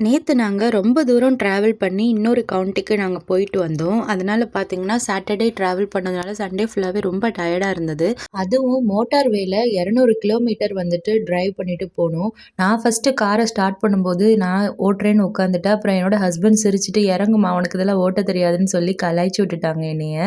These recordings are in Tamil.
நேத்து நாங்க ரொம்ப தூரம் டிராவல் பண்ணி இன்னொரு கவுண்டிக்கு நாங்க போயிட்டு வந்தோம். அதனால பார்த்தீங்கன்னா, சாட்டர்டே டிராவல் பண்ணதுனால சண்டே ஃபுல்லாவே ரொம்ப டயர்டா இருந்தது. அதுவும் மோட்டார் வேல 200 கிலோமீட்டர் வந்துட்டு டிரைவ் பண்ணிட்டு போனோம். நான் ஃபர்ஸ்ட்டு கார ஸ்டார்ட் பண்ணும்போது நான் ஓட்டுறேன்னு உட்காந்துட்டேன். அப்புறம் என்னோட ஹஸ்பண்ட் சிரிச்சுட்டு, "இறங்கும்மா உனக்கு இதெல்லாம் ஓட்ட தெரியாதுன்னு" சொல்லி கலாய்ச்சு விட்டுட்டாங்க என்னைய.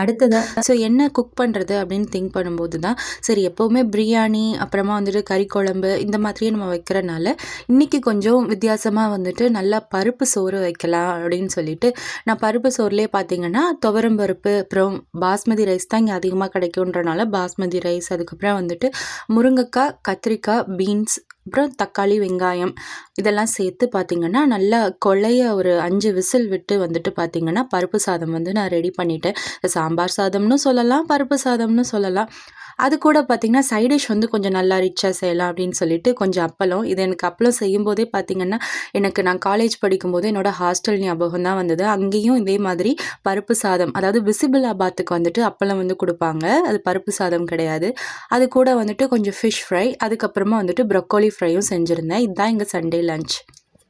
அடுத்ததா என்ன குக் பண்றது அப்படின்னு திங்க் பண்ணும்போது தான், சரி எப்பவுமே பிரியாணி, அப்புறமா வந்துட்டு கறி குழம்பு இந்த மாதிரியே நம்ம வைக்கிறனால, இன்னைக்கு கொஞ்சம் வித்தியாசமா வந்துட்டு நல்லா பருப்பு சோறு வைக்கலாம் அப்படின்னு சொல்லிட்டு, நான் பருப்பு சோறுலயே பார்த்தீங்கன்னா, துவரம் பருப்பு, அப்புறம் பாஸ்மதி ரைஸ் தான் இங்க அதிகமா கிடைக்குன்றனால பாஸ்மதி ரைஸ், அதுக்கப்புறம் வந்துட்டு முருங்கக்காய், கத்திரிக்காய், பீன்ஸ், அப்புறம் தக்காளி, வெங்காயம் இதெல்லாம் சேர்த்து பார்த்தீங்கன்னா, நல்லா கொழைய ஒரு 5 விசில் விட்டு வந்துட்டு பார்த்தீங்கன்னா, பருப்பு சாதம் வந்து நான் ரெடி பண்ணிட்டேன். சாம்பார் சாதம்னு சொல்லலாம், பருப்பு சாதம்னு சொல்லலாம். அது கூட பார்த்தீங்கன்னா, சைட் டிஷ் வந்து கொஞ்சம் நல்லா ரிச்சா செய்யலாம் அப்படின்னு சொல்லிட்டு கொஞ்சம் அப்பளம். இது எனக்கு அப்பளம் செய்யும்போதே பார்த்தீங்கன்னா, எனக்கு நான் காலேஜ் படிக்கும்போது என்னோட ஹாஸ்டல் ஞாபகம் தான் வந்தது. அங்கேயும் இதே மாதிரி பருப்பு சாதம், அதாவது பிசிபிலாபாத்துக்கு வந்துட்டு அப்பளம் வந்து குடுப்பாங்க. அது பருப்பு சாதம் கிடையாது. அது கூட வந்துட்டு கொஞ்சம் ஃபிஷ் ஃப்ரை, அதுக்கப்புறமா வந்துட்டு ப்ரொக்கோலி ஃப்ரையும் செஞ்சிருந்தேன். இதுதான் எங்க சண்டே லஞ்ச்.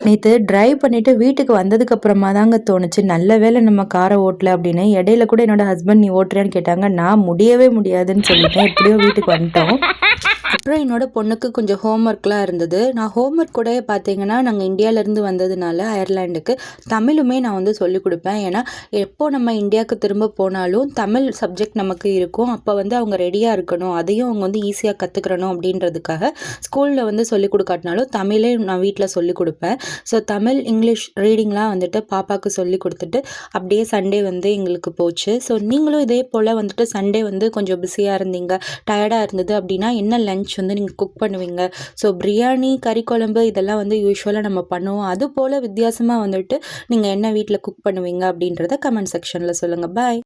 நேத்து டிரைவ் பண்ணிட்டு வீட்டுக்கு வந்ததுக்கு அப்புறமா தாங்க தோணுச்சு, நல்ல வேளை நம்ம கார ஓட்டல அப்படின்னு. இடையில கூட என்னோட ஹஸ்பண்ட் நீ ஓட்டுறியான்னு கேட்டாங்க. நான் முடியவே முடியாதுன்னு சொல்லிட்டேன். எப்படியோ வீட்டுக்கு வந்துட்டோம். அப்புறம் என்னோட பொண்ணுக்கு கொஞ்சம் ஹோம்ஒர்க்லாம் இருந்தது. நான் ஹோம்ஒர்க் கூட பார்த்தீங்கன்னா, நாங்க இந்தியாவிலேருந்து வந்ததுனால அயர்லாண்டுக்கு தமிழுமே நான் வந்து சொல்லிக் குடுப்பேன். ஏன்னா, எப்போ நம்ம இந்தியாவுக்கு திரும்ப போனாலும் தமிழ் சப்ஜெக்ட் நமக்கு இருக்கும். அப்போ வந்து அவங்க ரெடியா இருக்கணும். அதையும் அவங்க வந்து ஈஸியா கத்துக்கிறணும் அப்படின்றதுக்காக ஸ்கூல்ல வந்து சொல்லிக் குடுக்காட்டினாலும் தமிழே நான் வீட்ல சொல்லிக் குடுப்பேன். ஸோ தமிழ், இங்கிலீஷ் ரீடிங்லாம் வந்துட்டு பாப்பாவுக்கு சொல்லிக் குடுத்துட்டு, அப்படியே சண்டே வந்து எங்களுக்கு போச்சு. ஸோ நீங்களும் இதே போல வந்துட்டு சண்டே வந்து கொஞ்சம் பிஸியா இருந்தீங்க, டயர்டா இருந்தது அப்படின்னா, என்ன லஞ்ச் வந்து நீங்க குக் பண்ணுவீங்க? ஸோ பிரியாணி, கறி குழம்பு இதெல்லாம் வந்து யூசுவலா நம்ம பண்ணுவோம். அதுபோல வித்தியாசமா வந்துட்டு நீங்க என்ன வீட்ல குக் பண்ணுவீங்க அப்படின்றத கமெண்ட் செக்ஷன்ல சொல்லுங்க. பாய்.